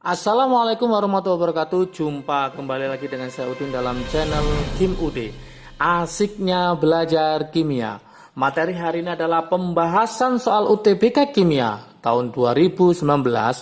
Assalamualaikum warahmatullahi wabarakatuh. Jumpa kembali lagi dengan saya Udin dalam channel Kim UD. Asiknya belajar kimia. Materi hari ini adalah pembahasan soal UTBK Kimia tahun 2019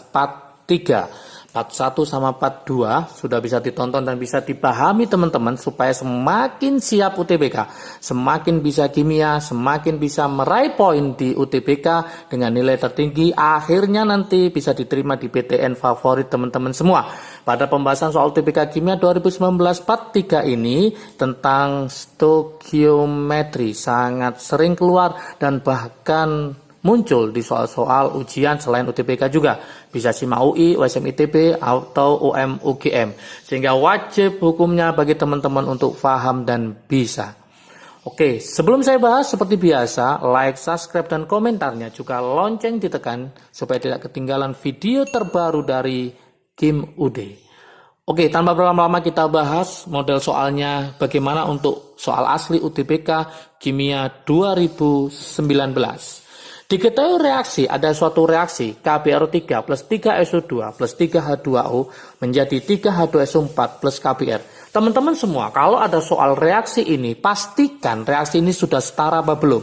part 3. Part 1 sama part 2 sudah bisa ditonton dan bisa dipahami teman-teman supaya semakin siap UTBK, semakin bisa kimia, semakin bisa meraih poin di UTBK dengan nilai tertinggi, akhirnya nanti bisa diterima di PTN favorit teman-teman semua. Pada pembahasan soal UTBK Kimia 2019 part 3 ini tentang stoikiometri sangat sering keluar dan bahkan muncul di soal-soal ujian selain UTBK juga. Bisa SIMA UI, USM ITB, atau UM UGM. Sehingga wajib hukumnya bagi teman-teman untuk paham dan bisa. Oke, sebelum saya bahas seperti biasa, like, subscribe, dan komentarnya juga lonceng ditekan supaya tidak ketinggalan video terbaru dari Kim UD. Oke, tanpa berlama-lama kita bahas model soalnya bagaimana untuk soal asli UTBK Kimia 2019. Diketahui reaksi, ada suatu reaksi KBRO3 plus 3SO2 plus 3H2O menjadi 3H2SO4 plus KBr. Teman-teman semua, kalau ada soal reaksi ini, pastikan reaksi ini sudah setara apa belum.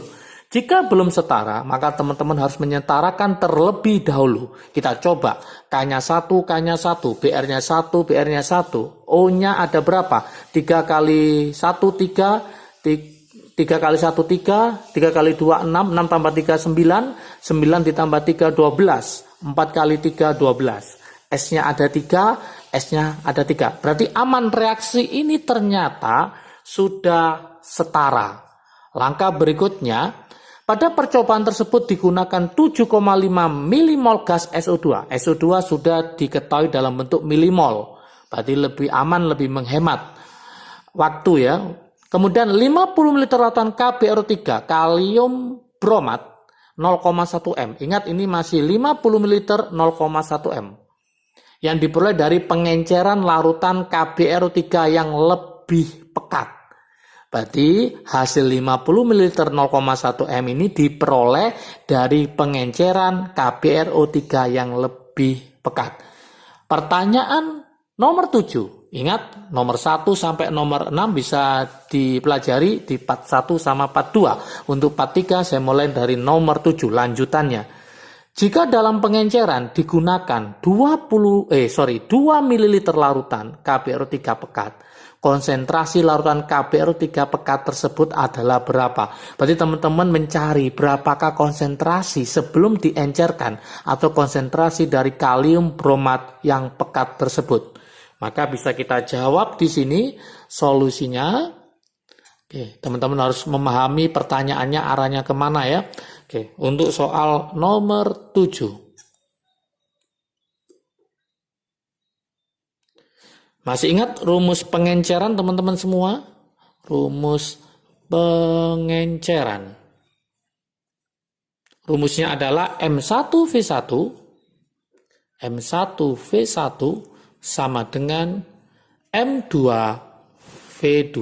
Jika belum setara, maka teman-teman harus menyetarakan terlebih dahulu. Kita coba, K-nya 1, K-nya 1, BR-nya 1, BR-nya 1. O-nya ada berapa? 3 kali 1, 3 kali 1, 3, 3 kali 2, 6, 6 tambah 3, 9, 9 ditambah 3, 12, 4 kali 3, 12. S-nya ada 3, S-nya ada 3. Berarti aman, reaksi ini ternyata sudah setara. Langkah berikutnya, pada percobaan tersebut digunakan 7,5 milimol gas SO2. SO2 sudah diketahui dalam bentuk milimol. Berarti lebih aman, lebih menghemat waktu ya. Kemudian 50 ml lautan KBRO3 kalium bromat 0,1 m. Ingat ini masih 50 ml 0,1 m. Yang diperoleh dari pengenceran larutan KBRO3 yang lebih pekat. Berarti hasil 50 ml 0,1 m ini diperoleh dari pengenceran KBRO3 yang lebih pekat. Pertanyaan nomor 7. Ingat, nomor 1 sampai nomor 6 bisa dipelajari di part 1 sama part 2. Untuk part 3 saya mulai dari nomor 7 lanjutannya. Jika dalam pengenceran digunakan 2 ml larutan KBRO3 pekat, konsentrasi larutan KBRO3 pekat tersebut adalah berapa? Berarti teman-teman mencari berapakah konsentrasi sebelum diencerkan atau konsentrasi dari kalium bromat yang pekat tersebut. Maka bisa kita jawab di sini solusinya. Oke, teman-teman harus memahami pertanyaannya arahnya kemana ya. Oke, untuk soal nomor 7. Masih ingat rumus pengenceran teman-teman semua? Rumus pengenceran. Rumusnya adalah M1V1 sama dengan M2V2.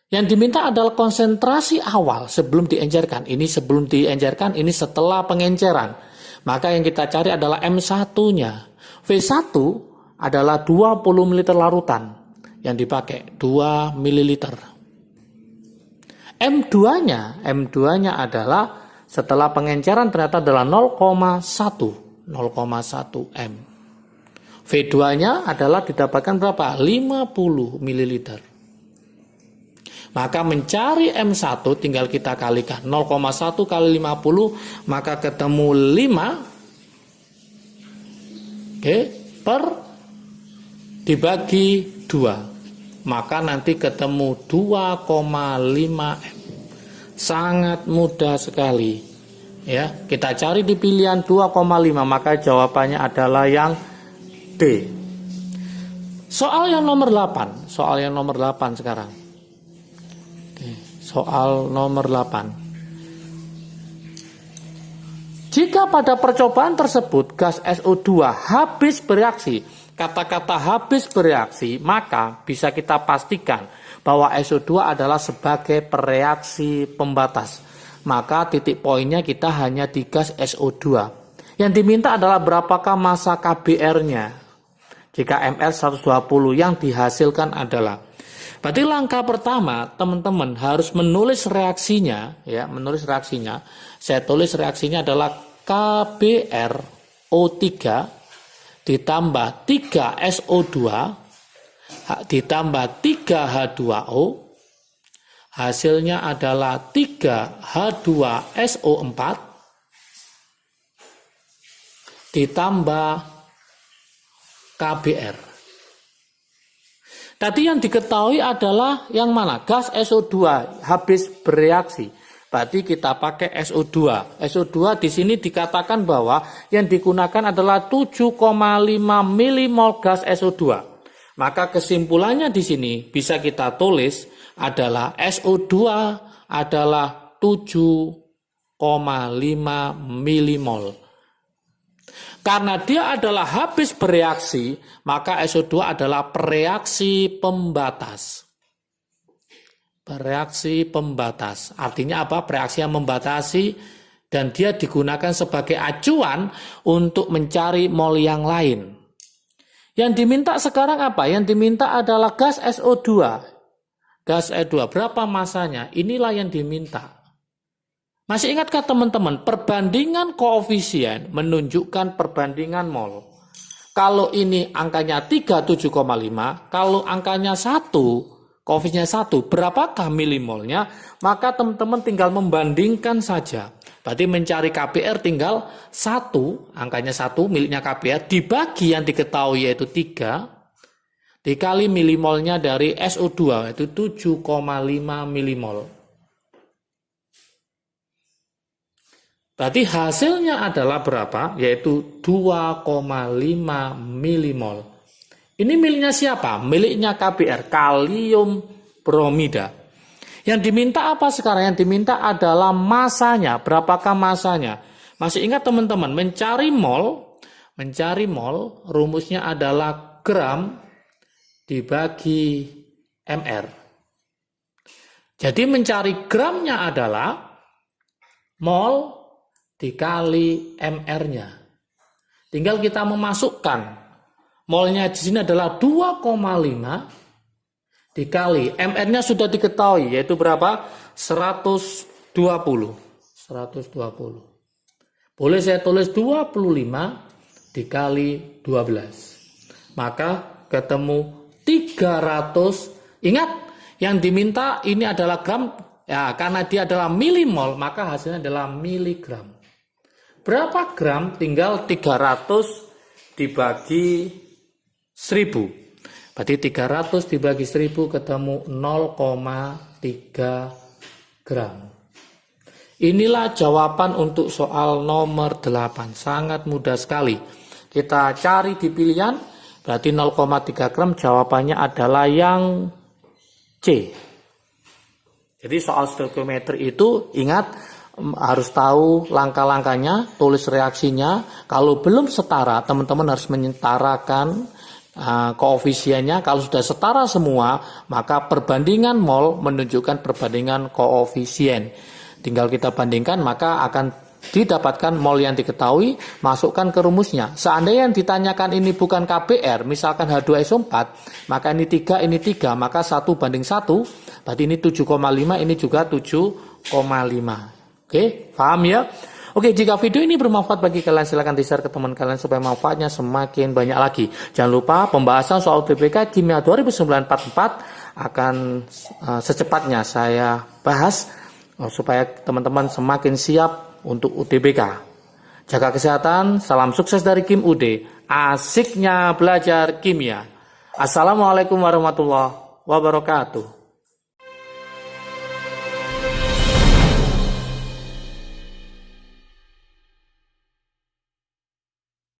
Yang diminta adalah konsentrasi awal sebelum diencerkan. Ini sebelum diencerkan, ini setelah pengenceran. Maka yang kita cari adalah M1-nya. V1 adalah 20 ml larutan yang dipakai 2 ml. M2-nya adalah setelah pengenceran ternyata adalah 0,1 m. V2-nya adalah didapatkan berapa? 50 ml. Maka mencari M1 tinggal kita kalikan 0,1 kali 50 maka ketemu 5. Oke, per dibagi 2. Maka nanti ketemu 2,5 M. Sangat mudah sekali. Ya, kita cari di pilihan 2,5 maka jawabannya adalah yang D. Soal yang nomor 8 sekarang. Oke, soal nomor 8. Jika pada percobaan tersebut gas SO2 habis bereaksi, kata-kata habis bereaksi, maka bisa kita pastikan bahwa SO2 adalah sebagai pereaksi pembatas. Maka titik poinnya kita hanya di gas SO2. Yang diminta adalah berapakah massa KBR-nya. Jika MR 120 yang dihasilkan adalah. Berarti langkah pertama teman-teman harus menulis reaksinya, ya, menulis reaksinya. Saya tulis reaksinya adalah KBRO3 ditambah 3SO2 ditambah 3H2O. Hasilnya adalah 3H2SO4 ditambah KBR. Tadi yang diketahui adalah yang mana? Gas SO2 habis bereaksi. Berarti kita pakai SO2. SO2 di sini dikatakan bahwa yang digunakan adalah 7,5 milimol gas SO2. Maka kesimpulannya di sini bisa kita tulis adalah SO2 adalah 7,5 milimol. Karena dia adalah habis bereaksi, maka SO2 adalah bereaksi pembatas. Bereaksi pembatas. Artinya apa? Bereaksi yang membatasi dan dia digunakan sebagai acuan untuk mencari mol yang lain. Yang diminta sekarang apa? Yang diminta adalah gas SO2. Gas SO2, berapa masanya? Inilah yang diminta. Masih ingatkah teman-teman, perbandingan koefisien menunjukkan perbandingan mol. Kalau ini angkanya 37,5, kalau angkanya 1, koefisiennya 1, berapakah milimolnya? Maka teman-teman tinggal membandingkan saja. Berarti mencari KBR tinggal 1, angkanya 1 miliknya KBR, dibagi yang diketahui yaitu 3, dikali milimolnya dari SO2, yaitu 7,5 milimol. Berarti hasilnya adalah berapa? Yaitu 2,5 milimol. Ini miliknya siapa? Miliknya KBR, kalium bromida. Yang diminta apa sekarang? Yang diminta adalah masanya. Berapakah masanya? Masih ingat teman-teman, mencari mol rumusnya adalah gram dibagi mr. Jadi mencari gramnya adalah mol dikali mr-nya. Tinggal kita memasukkan molnya di sini adalah 2,5 dikali mr-nya sudah diketahui yaitu berapa? 120. Boleh saya tulis 25 dikali 12. Maka ketemu 300. Ingat, yang diminta ini adalah gram ya, karena dia adalah milimol maka hasilnya adalah miligram. Berapa gram? Tinggal 300 dibagi 1000. Berarti 300 dibagi 1000 ketemu 0,3 gram. Inilah jawaban untuk soal nomor 8. Sangat mudah sekali. Kita cari di pilihan. Berarti 0,3 gram jawabannya adalah yang C. Jadi soal stoikiometri itu ingat, harus tahu langkah-langkahnya, tulis reaksinya. Kalau belum setara, teman-teman harus menyetarakan koefisiennya. Kalau sudah setara semua, maka perbandingan mol menunjukkan perbandingan koefisien. Tinggal kita bandingkan, maka akan didapatkan mol yang diketahui, masukkan ke rumusnya. Seandainya yang ditanyakan ini bukan KBR, misalkan H2SO4, maka ini 3, maka 1:1, berarti ini 7,5, ini juga 7,5. Oke, paham ya? Oke, jika video ini bermanfaat bagi kalian, silahkan di-share ke teman kalian supaya manfaatnya semakin banyak lagi. Jangan lupa pembahasan soal UTBK Kimia 2044 akan secepatnya saya bahas supaya teman-teman semakin siap untuk UTBK. Jaga kesehatan, salam sukses dari Kim UD. Asiknya belajar kimia. Assalamualaikum warahmatullahi wabarakatuh.